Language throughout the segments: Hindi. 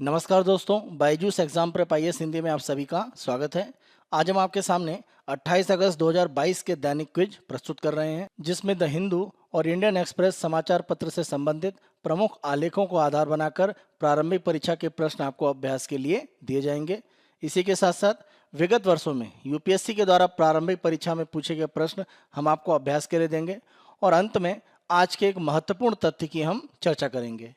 नमस्कार दोस्तों, Byju's exam prep IAS Hindi में आप सभी का स्वागत है। आज हम आपके सामने 28 अगस्त 2022 के दैनिक क्विज प्रस्तुत कर रहे हैं, जिसमें द हिंदू और इंडियन एक्सप्रेस समाचार पत्र से संबंधित प्रमुख आलेखों को आधार बनाकर प्रारंभिक परीक्षा के प्रश्न आपको अभ्यास के लिए दिए जाएंगे। इसी के साथ साथ विगत वर्षों में यूपीएससी के द्वारा प्रारंभिक परीक्षा में पूछे गए प्रश्न हम आपको अभ्यास के लिए देंगे और अंत में आज के एक महत्वपूर्ण तथ्य की हम चर्चा करेंगे।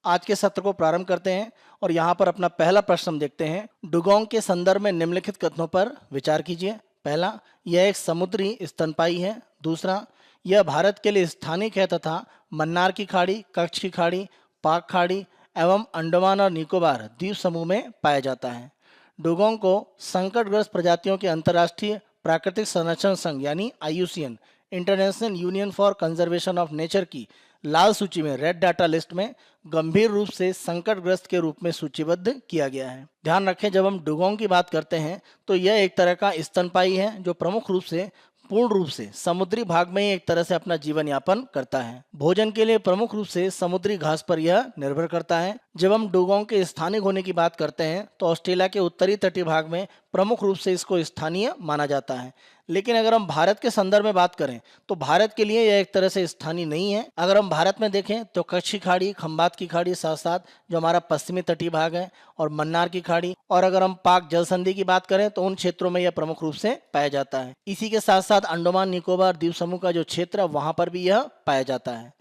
आज के सत्र को प्रारंभ करते हैं और यहाँ पर अपना पहला प्रश्न हम देखते हैं। डुगोंग के संदर्भ में निम्नलिखित कथनों पर विचार कीजिए। पहला, यह एक समुद्री स्तनपायी है। दूसरा, यह भारत के लिए स्थानिक है तथा मन्नार की खाड़ी, कच्छ की खाड़ी, पाक खाड़ी एवं अंडमान और निकोबार द्वीप समूह में पाया जाता है। डुगोंग को संकटग्रस्त प्रजातियों के अंतर्राष्ट्रीय प्राकृतिक संरक्षण संघ यानी IUCN international union for conservation of nature की लाल सूची में रेड डाटा लिस्ट में गंभीर रूप से संकटग्रस्त के रूप में सूचीबद्ध किया गया है। ध्यान रखें, जब हम डुगोंग की बात करते हैं तो यह एक तरह का स्तनपायी है जो प्रमुख रूप से पूर्ण रूप से समुद्री भाग में ही एक तरह से अपना जीवन यापन करता है। भोजन के लिए प्रमुख रूप से समुद्री घास पर यह निर्भर करता है। जब हम डुगोंग के स्थानिक होने की बात करते हैं तो ऑस्ट्रेलिया के उत्तरी तटीय भाग में प्रमुख रूप से इसको स्थानीय माना जाता है। लेकिन अगर हम भारत के संदर्भ में बात करें तो भारत के लिए यह एक तरह से स्थानीय नहीं है। अगर हम भारत में देखें तो कच्छ की खाड़ी, खंबात की खाड़ी, साथ साथ जो हमारा पश्चिमी तटीय भाग है और मन्नार की खाड़ी, और अगर हम पाक जल संधि की बात करें तो उन क्षेत्रों में यह प्रमुख रूप से पाया जाता है। इसी के साथ साथ अंडमान निकोबार द्वीप समूह का जो क्षेत्र है वहां पर भी यह पाया जाता है।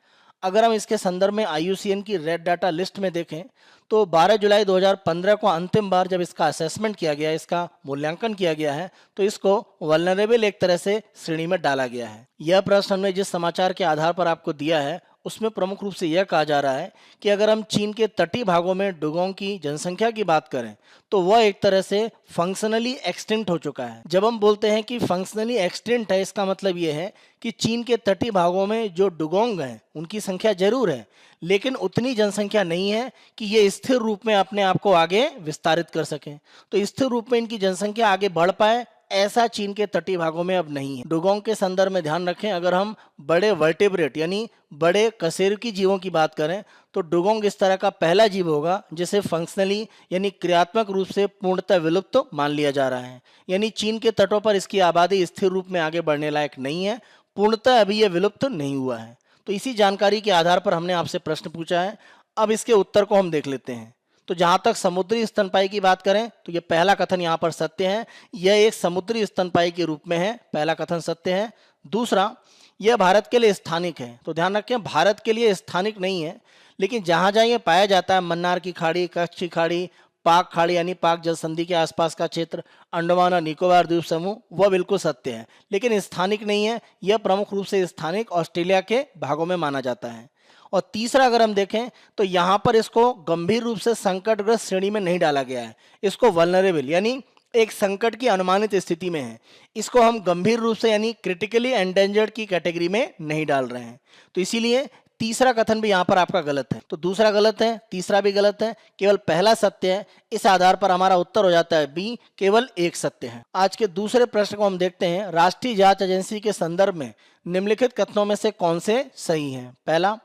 अगर हम इसके संदर्भ में IUCN की रेड डाटा लिस्ट में देखें तो 12 जुलाई 2015 को अंतिम बार जब इसका असेसमेंट किया गया, इसका मूल्यांकन किया गया है, तो इसको वल्नरेबल एक तरह से श्रेणी में डाला गया है। यह प्रश्न हमने जिस समाचार के आधार पर आपको दिया है उसमें प्रमुख रूप से यह कहा जा रहा है कि अगर हम चीन के तटीय भागों में डुगोंग की जनसंख्या की बात करें तो वह एक तरह से फंक्शनली एक्सटिंक्ट हो चुका है। जब हम बोलते हैं कि फंक्शनली एक्सटिंक्ट है, इसका मतलब यह है कि चीन के तटीय भागों में जो डुगोंग हैं उनकी संख्या जरूर है, लेकिन उतनी जनसंख्या नहीं है कि ये स्थिर रूप में अपने आप को आगे विस्तारित कर सकें। तो स्थिर रूप में इनकी जनसंख्या आगे बढ़ पाए, ऐसा चीन के तटीय भागों में अब नहीं है। डुगोंग के संदर्भ में ध्यान रखें, अगर हम बड़े वर्टिब्रेट यानी बड़े कशेरुकी जीवों की बात करें तो डुगोंग इस तरह का पहला जीव होगा जिसे फंक्शनली यानी क्रियात्मक रूप से पूर्णतः विलुप्त मान लिया जा रहा है। यानी चीन के तटों पर इसकी आबादी स्थिर रूप में आगे बढ़ने लायक नहीं है, पूर्णतः अभी यह विलुप्त नहीं हुआ है। तो इसी जानकारी के आधार पर हमने आपसे प्रश्न पूछा है। अब इसके उत्तर को हम देख लेते हैं। तो जहां तक समुद्री स्तनपायी की बात करें तो यह पहला कथन यहां पर सत्य है, यह एक समुद्री स्तनपायी के रूप में है, पहला कथन सत्य है। दूसरा, यह भारत के लिए स्थानिक है। तो ध्यान रखें, भारत के लिए स्थानिक नहीं है, लेकिन जहां जहां यह पाया जाता है, मन्नार की खाड़ी, कच्छ की खाड़ी, पाक खाड़ी यानी पाक जल संधि के आसपास का क्षेत्र, अंडमान और निकोबार द्वीप समूह, वह बिल्कुल सत्य है, लेकिन स्थानिक नहीं है। यह प्रमुख रूप से स्थानिक ऑस्ट्रेलिया के भागों में माना जाता है। और तीसरा, अगर हम देखें तो यहां पर इसको गंभीर रूप से संकटग्रस्त श्रेणी में नहीं डाला गया है, इसको वल्नरेबल यानी एक संकट की अनुमानित स्थिति में है। इसको हम गंभीर रूप से यानी क्रिटिकली एंडेंजर्ड की कैटेगरी में नहीं डाल रहे हैं। तो इसीलिए तीसरा कथन भी यहां पर आपका गलत है। तो दूसरा गलत है, तीसरा भी गलत है, केवल पहला सत्य है। इस आधार पर हमारा उत्तर हो जाता है बी, केवल एक सत्य है। आज के दूसरे प्रश्न को हम देखते हैं। राष्ट्रीय जांच एजेंसी के संदर्भ में निम्नलिखित कथनों में से कौन से सही हैं? पहला,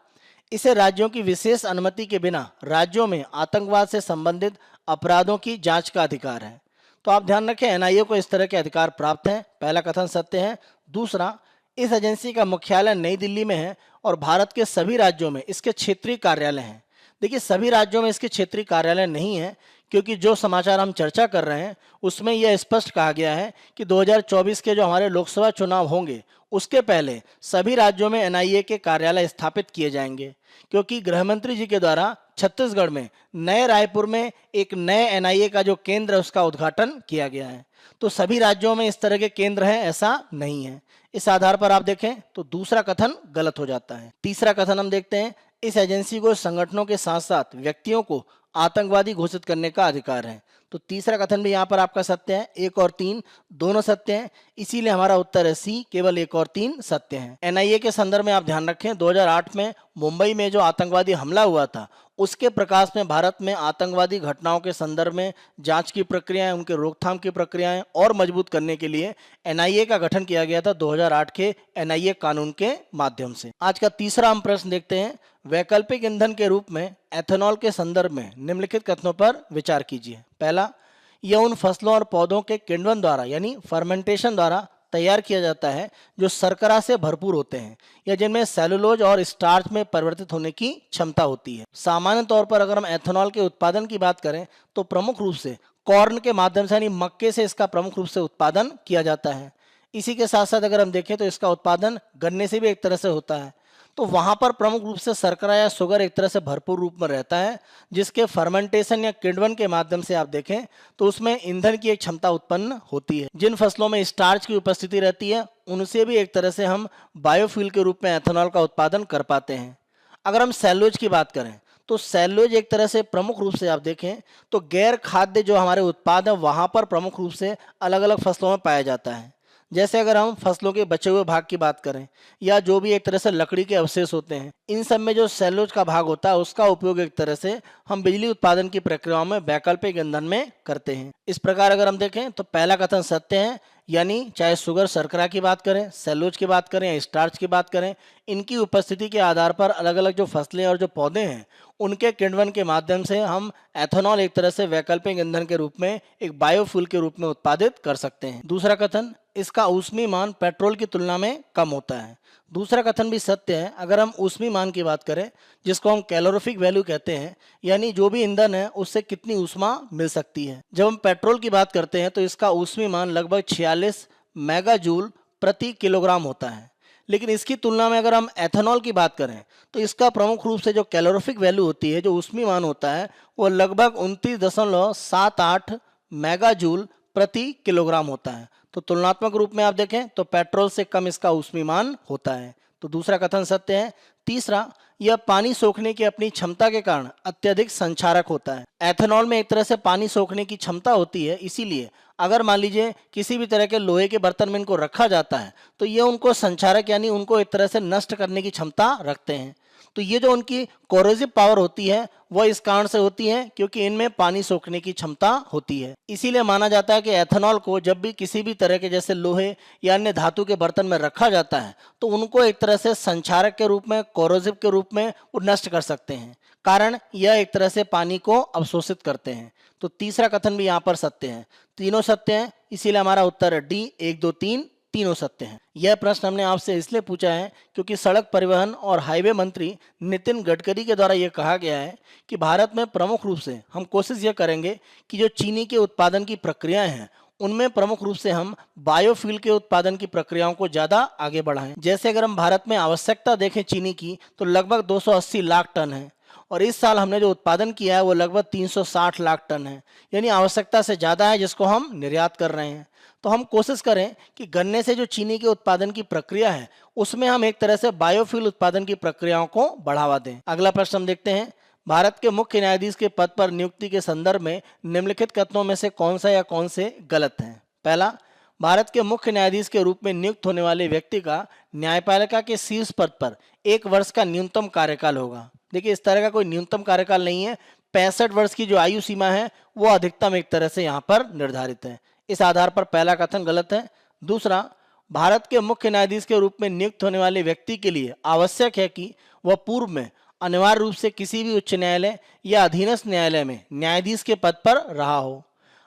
इसे राज्यों की विशेष अनुमति के बिना राज्यों में आतंकवाद से संबंधित अपराधों की जांच का अधिकार है। तो आप ध्यान रखें, NIA को इस तरह के अधिकार प्राप्त हैं, पहला कथन सत्य है। दूसरा, इस एजेंसी का मुख्यालय नई दिल्ली में है और भारत के सभी राज्यों में इसके क्षेत्रीय कार्यालय हैं। देखिए, सभी राज्यों में इसके क्षेत्रीय कार्यालय नहीं है, क्योंकि जो समाचार हम चर्चा कर रहे हैं उसमें यह स्पष्ट कहा गया है कि 2024 के जो हमारे लोकसभा चुनाव होंगे उसके पहले सभी राज्यों में NIA के कार्यालय स्थापित किए जाएंगे, क्योंकि गृह मंत्री जी के द्वारा छत्तीसगढ़ में नए रायपुर में एक नए NIA का जो केंद्र है उसका उद्घाटन किया गया है। तो सभी राज्यों में इस तरह के केंद्र हैं ऐसा नहीं है। इस आधार पर आप देखें तो दूसरा कथन गलत हो जाता है। तीसरा कथन हम देखते हैं, इस एजेंसी को संगठनों के साथ साथ व्यक्तियों को आतंकवादी घोषित करने का अधिकार है। तो तीसरा कथन भी यहाँ पर आपका सत्य है, 1 और 3 दोनों सत्य हैं, इसीलिए हमारा उत्तर है सी, केवल 1 और 3 सत्य हैं। एनआईए के संदर्भ में आप ध्यान रखें, 2008 में मुंबई में जो आतंकवादी हमला हुआ था उसके प्रकाश में भारत में आतंकवादी घटनाओं के संदर्भ में जांच की प्रक्रियाएं, उनके रोकथाम की प्रक्रियाएं और मजबूत करने के लिए एनआईए का गठन किया गया था 2008 के एनआईए कानून के माध्यम से। आज का तीसरा हम प्रश्न देखते हैं, वैकल्पिक ईंधन के रूप में एथेनॉल के संदर्भ में निम्नलिखित कथनों पर विचार कीजिए। पहला, यह उन फसलों और पौधों के किण्वन द्वारा यानी फर्मेंटेशन द्वारा तैयार किया जाता है जो शर्करा से भरपूर होते हैं या जिनमें सेलुलोज और स्टार्च में परिवर्तित होने की क्षमता होती है। सामान्य तौर पर अगर हम एथेनॉल के उत्पादन की बात करें तो प्रमुख रूप से कॉर्न के माध्यम से यानी मक्के से इसका प्रमुख रूप से उत्पादन किया जाता है। इसी के साथ साथ अगर हम देखें तो इसका उत्पादन गन्ने से भी एक तरह से होता है। तो वहां पर प्रमुख रूप से शर्करा या शुगर एक तरह से भरपूर रूप में रहता है, जिसके फर्मेंटेशन या किण्वन के माध्यम से आप देखें तो उसमें ईंधन की एक क्षमता उत्पन्न होती है। जिन फसलों में स्टार्च की उपस्थिति रहती है उनसे भी एक तरह से हम बायोफ्यूल के रूप में एथेनॉल का उत्पादन कर पाते हैं। अगर हम सेलुलोज की बात करें तो सेलुलोज एक तरह से प्रमुख रूप से आप देखें तो गैर खाद्य जो हमारे उत्पाद हैं वहां पर प्रमुख रूप से अलग अलग फसलों में पाया जाता है। जैसे अगर हम फसलों के बचे हुए भाग की बात करें या जो भी एक तरह से लकड़ी के अवशेष होते हैं, इन सब में जो सेलुलोज का भाग होता है उसका उपयोग एक तरह से हम बिजली उत्पादन की प्रक्रियाओं में वैकल्पिक ईंधन में करते हैं। इस प्रकार अगर हम देखें तो पहला कथन सत्य है, यानी चाहे शुगर शर्करा की बात करें, सेलुलोज की बात करें या स्टार्च की बात करें, इनकी उपस्थिति के आधार पर अलग अलग जो फसलें और जो पौधे हैं उनके किण्वन के माध्यम से हम एथेनॉल एक तरह से वैकल्पिक ईंधन के रूप में एक बायोफ्यूल के रूप में उत्पादित कर सकते हैं। दूसरा कथन, इसका ऊष्मीय मान पेट्रोल की तुलना में कम होता है। दूसरा कथन भी सत्य है। अगर हम ऊष्मीय मान की बात करें जिसको हम कैलोरीफिक वैल्यू कहते हैं, यानी जो भी ईंधन है उससे कितनी ऊष्मा मिल सकती है, जब हम पेट्रोल की बात करते हैं तो इसका ऊष्मीय मान लगभग 46 मेगाजूल प्रति किलोग्राम होता है। लेकिन इसकी तुलना में अगर हम एथेनॉल की बात करें तो इसका प्रमुख रूप से जो कैलोरीफिक वैल्यू होती है, जो ऊष्मीय मान होता है, वो लगभग 29.78 मेगाजूल प्रति किलोग्राम होता है। तो तुलनात्मक रूप में आप देखें तो पेट्रोल से कम इसका ऊष्मीय मान होता है। तो दूसरा कथन सत्य है। तीसरा, यह पानी सोखने की अपनी क्षमता के कारण अत्यधिक संक्षारक होता है। एथेनॉल में एक तरह से पानी सोखने की क्षमता होती है, इसीलिए अगर मान लीजिए किसी भी तरह के लोहे के बर्तन में इनको रखा जाता है तो ये उनको संक्षारक यानी उनको एक तरह से नष्ट करने की क्षमता रखते हैं। तो ये जो उनकी कोरोसिव पावर होती है वह इस कारण से होती है क्योंकि इनमें पानी सोखने की क्षमता होती है। इसीलिए माना जाता है कि एथेनॉल को जब भी किसी भी तरह के जैसे लोहे या अन्य धातु के बर्तन में रखा जाता है तो उनको एक तरह से संक्षारक के रूप में, कोरोसिव के रूप में वो नष्ट कर सकते हैं, कारण यह एक तरह से पानी को अवशोषित करते हैं। तो तीसरा कथन भी यहाँ पर सत्य है। तीनों सत्य हैं, इसीलिए हमारा उत्तर है डी, 1, 2, 3 तीनों सत्य हैं। यह प्रश्न हमने आपसे इसलिए पूछा है क्योंकि सड़क परिवहन और हाईवे मंत्री नितिन गडकरी के द्वारा यह कहा गया है कि भारत में प्रमुख रूप से हम कोशिश यह करेंगे कि जो चीनी के उत्पादन की प्रक्रियाएं हैं उनमें प्रमुख रूप से हम बायोफ्यूल के उत्पादन की प्रक्रियाओं को ज़्यादा आगे बढ़ाएं। जैसे अगर हम भारत में आवश्यकता देखें चीनी की तो लगभग 280 लाख टन है और इस साल हमने जो उत्पादन किया है वो लगभग 360 लाख टन है, यानी आवश्यकता से ज़्यादा है जिसको हम निर्यात कर रहे हैं। तो हम कोशिश करें कि गन्ने से जो चीनी के उत्पादन की प्रक्रिया है उसमें हम एक तरह से बायोफ्यूल उत्पादन की प्रक्रियाओं को बढ़ावा दें। अगला प्रश्न हम देखते हैं, भारत के मुख्य न्यायाधीश के पद पर नियुक्ति के संदर्भ में निम्नलिखित कथनों में से कौन सा या कौन से गलत हैं। पहला, भारत के मुख्य न्यायाधीश के रूप में नियुक्त होने वाले व्यक्ति का न्यायपालिका के शीर्ष पद पर 1 वर्ष का न्यूनतम कार्यकाल होगा। देखिए, इस तरह का कोई न्यूनतम कार्यकाल नहीं है, 65 वर्ष की जो आयु सीमा है वो अधिकतम एक तरह से यहाँ पर निर्धारित है। इस आधार पर पहला कथन गलत है। दूसरा, भारत के मुख्य न्यायाधीश के रूप में नियुक्त होने वाले व्यक्ति के लिए आवश्यक है कि वह पूर्व में अनिवार्य रूप से किसी भी उच्च न्यायालय या अधीनस्थ न्यायालय में न्यायाधीश के पद पर रहा हो।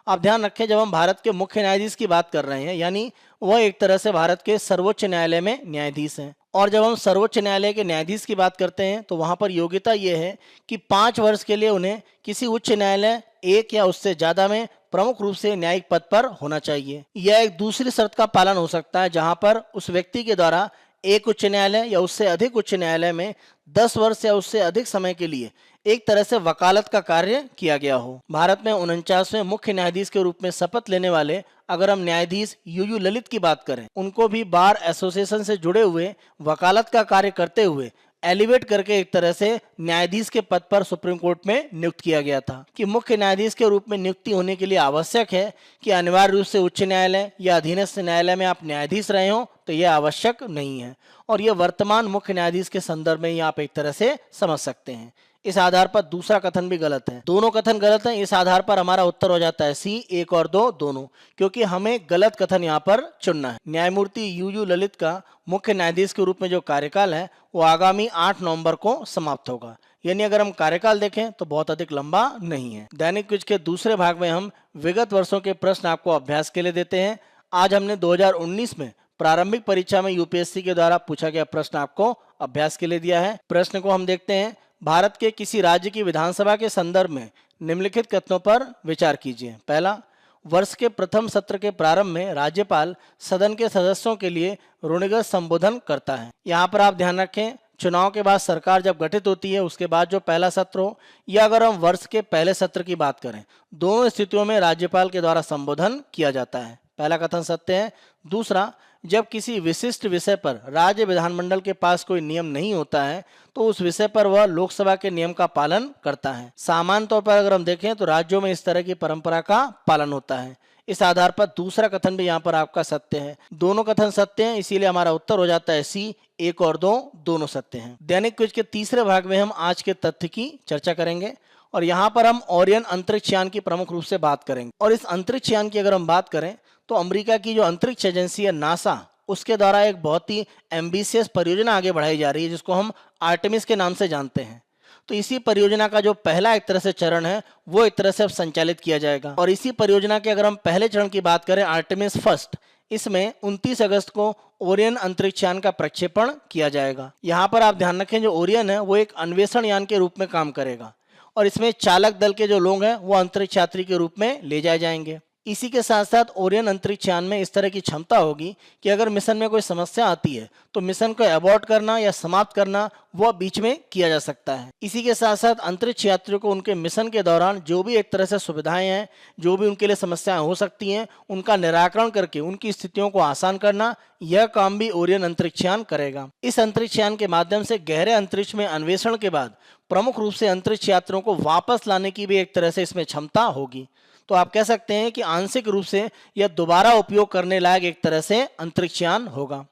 आप ध्यान रखें, जब हम भारत के मुख्य न्यायाधीश की बात कर रहे हैं यानी वह एक तरह से भारत के सर्वोच्च न्यायालय में न्यायाधीश हैं, और जब हम सर्वोच्च न्यायालय के न्यायाधीश की बात करते हैं तो वहां पर योग्यता यह है कि 5 वर्ष के लिए उन्हें किसी उच्च न्यायालय 1 या उससे ज़्यादा में प्रमुख रूप से न्यायिक पद पर होना चाहिए। यह एक दूसरी शर्त का पालन हो सकता है जहां पर उस व्यक्ति के द्वारा एक उच्च न्यायालय या उससे अधिक उच्च न्यायालय में 10 वर्ष या उससे अधिक समय के लिए एक तरह से वकालत का कार्य किया गया हो। भारत में 49वें मुख्य न्यायाधीश के रूप में शपथ लेने वाले अगर हम न्यायाधीश यूयू ललित की बात करें, उनको भी बार एसोसिएशन से जुड़े हुए वकालत का कार्य करते हुए एलिवेट करके एक तरह से न्यायाधीश के पद पर सुप्रीम कोर्ट में नियुक्त किया गया था कि मुख्य न्यायाधीश के रूप में नियुक्ति होने के लिए आवश्यक है कि अनिवार्य रूप से उच्च न्यायालय या अधीनस्थ न्यायालय में आप न्यायाधीश रहे हो, तो यह आवश्यक नहीं है। और यह वर्तमान मुख्य न्यायाधीश के संदर्भ में ही आप एक तरह से समझ सकते हैं। इस आधार पर दूसरा कथन भी गलत है। दोनों कथन गलत हैं। इस आधार पर हमारा उत्तर हो जाता है सी, 1 और 2 दोनों, क्योंकि हमें गलत कथन यहाँ पर चुनना है। न्यायमूर्ति यू ललित का मुख्य न्यायाधीश के रूप में जो कार्यकाल है वो आगामी 8 नवंबर को समाप्त होगा। यानी अगर हम कार्यकाल देखें तो बहुत अधिक लंबा नहीं है। दैनिक क्विज के दूसरे भाग में हम विगत वर्षों के प्रश्न आपको अभ्यास के लिए देते हैं। आज हमने 2019 में प्रारंभिक परीक्षा में यूपीएससी के द्वारा पूछा गया प्रश्न आपको अभ्यास के लिए दिया है। प्रश्न को हम देखते हैं। भारत के किसी राज्य की विधानसभा के संदर्भ में निम्नलिखित कथनों पर विचार कीजिए। पहला, वर्ष के प्रथम सत्र के प्रारंभ में राज्यपाल सदन के सदस्यों के लिए ऋणिगत संबोधन करता है। यहाँ पर आप ध्यान रखें, चुनाव के बाद सरकार जब गठित होती है उसके बाद जो पहला सत्र हो, या अगर हम वर्ष के पहले सत्र की बात करें, दोनों स्थितियों में राज्यपाल के द्वारा संबोधन किया जाता है। पहला कथन सत्य है। दूसरा, जब किसी विशिष्ट विषय पर राज्य विधानमंडल के पास कोई नियम नहीं होता है तो उस विषय पर वह लोकसभा के नियम का पालन करता है। सामान्य तौर पर अगर हम देखें तो राज्यों में इस तरह की परंपरा का पालन होता है। इस आधार पर दूसरा कथन भी यहाँ पर आपका सत्य है। दोनों कथन सत्य हैं, इसीलिए हमारा उत्तर हो जाता है सी, 1 और 2 दोनों सत्य हैं। दैनिक क्विज के तीसरे भाग में हम आज के तथ्य की चर्चा करेंगे और यहाँ पर हम ओरियन अंतरिक्ष यान की प्रमुख रूप से बात करेंगे। और इस अंतरिक्ष यान की अगर हम बात करें तो अमेरिका की जो अंतरिक्ष एजेंसी है नासा, उसके द्वारा एक बहुत ही एम्बिशियस परियोजना आगे बढ़ाई जा रही है जिसको हम आर्टेमिस के नाम से जानते हैं। तो इसी परियोजना का जो पहला एक तरह से चरण है वो एक तरह से अब संचालित किया जाएगा। और इसी परियोजना के अगर हम पहले चरण की बात करें, आर्टेमिस फर्स्ट, इसमें 29 अगस्त को ओरियन अंतरिक्ष यान का प्रक्षेपण किया जाएगा। यहाँ पर आप ध्यान रखें, जो ओरियन है वो एक अन्वेषण यान के रूप में काम करेगा और इसमें चालक दल के जो लोग हैं वो अंतरिक्ष यात्री के रूप में ले जाए जाएंगे। इसी के साथ साथ ओरियन अंतरिक्ष यान में इस तरह की क्षमता होगी कि अगर मिशन में कोई समस्या आती है तो मिशन को अबॉर्ट करना या समाप्त करना वह बीच में किया जा सकता है। इसी के साथ साथ अंतरिक्ष यात्रियों को उनके मिशन के दौरान जो भी एक तरह से सुविधाएं हैं, जो भी उनके लिए समस्याएं हो सकती हैं, उनका निराकरण करके उनकी स्थितियों को आसान करना, यह काम भी ओरियन अंतरिक्ष यान करेगा। इस अंतरिक्ष यान के माध्यम से गहरे अंतरिक्ष में अन्वेषण के बाद प्रमुख रूप से अंतरिक्ष यात्रियों को वापस लाने की भी एक तरह से इसमें क्षमता होगी। तो आप कह सकते हैं कि आंशिक रूप से यह दोबारा उपयोग करने लायक एक तरह से अंतरिक्ष यान होगा।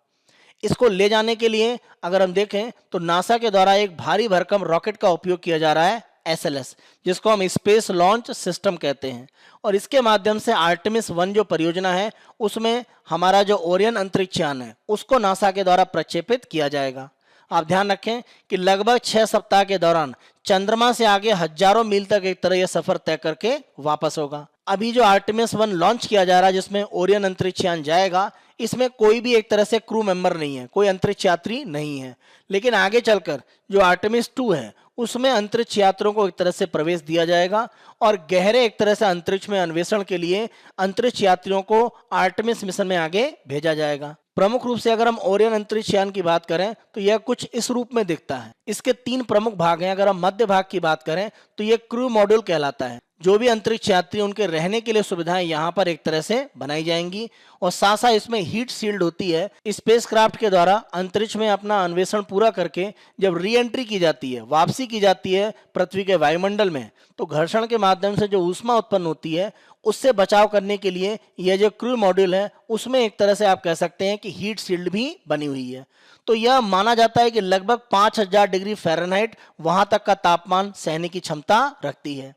इसको ले जाने के लिए अगर हम देखें तो नासा के द्वारा एक भारी भरकम रॉकेट का उपयोग किया जा रहा है, SLS, जिसको हम स्पेस लॉन्च सिस्टम कहते हैं। और इसके माध्यम से आर्टेमिस 1 जो परियोजना है उसमें हमारा जो ओरियन अंतरिक्ष यान है उसको नासा के द्वारा प्रक्षेपित किया जाएगा। आप ध्यान रखें कि लगभग 6 सप्ताह के दौरान चंद्रमा से आगे हजारों मील तक एक तरह यह सफर तय करके वापस होगा। अभी जो आर्टेमिस 1 लॉन्च किया जा रहा है जिसमें ओरियन अंतरिक्ष यान जाएगा, इसमें कोई भी एक तरह से क्रू मेंबर नहीं है, कोई अंतरिक्ष यात्री नहीं है। लेकिन आगे चलकर जो आर्टेमिस 2 है उसमें अंतरिक्ष यात्रियों को एक तरह से प्रवेश दिया जाएगा और गहरे एक तरह से अंतरिक्ष में अन्वेषण के लिए अंतरिक्ष यात्रियों को आर्टेमिस मिशन में आगे भेजा जाएगा। प्रमुख रूप से अगर हम ओरियन अंतरिक्ष यान की बात करें तो यह कुछ इस रूप में दिखता है। इसके 3 प्रमुख भाग हैं। अगर हम मध्य भाग की बात करें तो यह क्रू मॉड्यूल कहलाता है। जो भी अंतरिक्ष यात्री उनके रहने के लिए सुविधाएं यहाँ पर एक तरह से बनाई जाएंगी और साथ साथ इसमें हीट शील्ड होती है। स्पेसक्राफ्ट के द्वारा अंतरिक्ष में अपना अन्वेषण पूरा करके जब री एंट्री की जाती है, वापसी की जाती है पृथ्वी के वायुमंडल में, तो घर्षण के माध्यम से जो ऊष्मा उत्पन्न होती है उससे बचाव करने के लिए यह जो क्रू मॉड्यूल है उसमें एक तरह से आप कह सकते हैं कि हीट शील्ड भी बनी हुई है। तो यह माना जाता है कि लगभग 5000 डिग्री फ़ारेनहाइट वहां तक का तापमान सहने की क्षमता रखती है।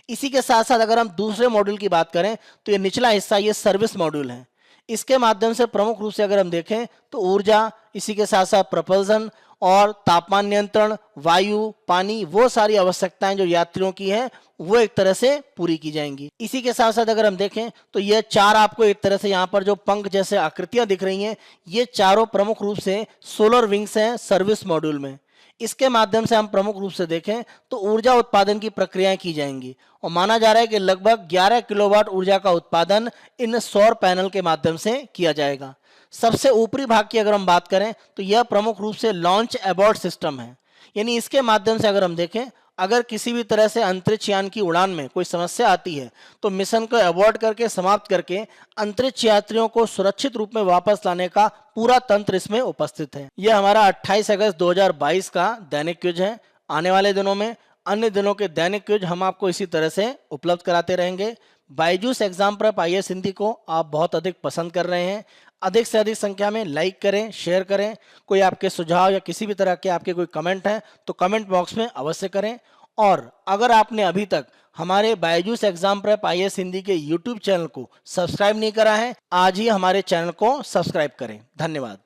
इसी के साथ साथ अगर हम दूसरे मॉड्यूल की बात करें तो ये निचला हिस्सा ये सर्विस मॉड्यूल है। इसके माध्यम से प्रमुख रूप से अगर हम देखें तो ऊर्जा, इसी के साथ साथ प्रपल्सन और तापमान नियंत्रण, वायु, पानी, वो सारी आवश्यकताएं जो यात्रियों की हैं वो एक तरह से पूरी की जाएंगी। इसी के साथ साथ अगर हम देखें तो ये 4 आपको एक तरह से यहाँ पर जो पंख जैसे आकृतियां दिख रही हैं, ये चारों प्रमुख रूप से सोलर विंग्स हैं सर्विस मॉड्यूल में। इसके माध्यम से हम प्रमुख रूप से देखें तो ऊर्जा उत्पादन की प्रक्रियाएं की जाएंगी और माना जा रहा है कि लगभग 11 किलोवाट ऊर्जा का उत्पादन इन सौर पैनल के माध्यम से किया जाएगा। सबसे ऊपरी भाग की अगर हम बात करें तो यह प्रमुख रूप से लॉन्च अबॉर्ट सिस्टम है, यानी इसके माध्यम से अगर हम देखें अगर किसी भी तरह से अंतरिक्ष यान की उड़ान में कोई समस्या आती है तो मिशन को अवॉर्ड करके समाप्त करके अंतरिक्ष यात्रियों को सुरक्षित रूप में वापस लाने का पूरा तंत्र इसमें उपस्थित है। यह हमारा 28 अगस्त 2022 का दैनिक क्विज है। आने वाले दिनों में अन्य दिनों के दैनिक क्विज हम आपको इसी तरह से उपलब्ध कराते रहेंगे। Byju's exam prep IAS Hindi को आप बहुत अधिक पसंद कर रहे हैं। अधिक से अधिक संख्या में लाइक करें, शेयर करें। कोई आपके सुझाव या किसी भी तरह के आपके कोई कमेंट हैं तो कमेंट बॉक्स में अवश्य करें। और अगर आपने अभी तक हमारे Byju's exam prep IAS Hindi के यूट्यूब चैनल को सब्सक्राइब नहीं करा है, आज ही हमारे चैनल को सब्सक्राइब करें। धन्यवाद।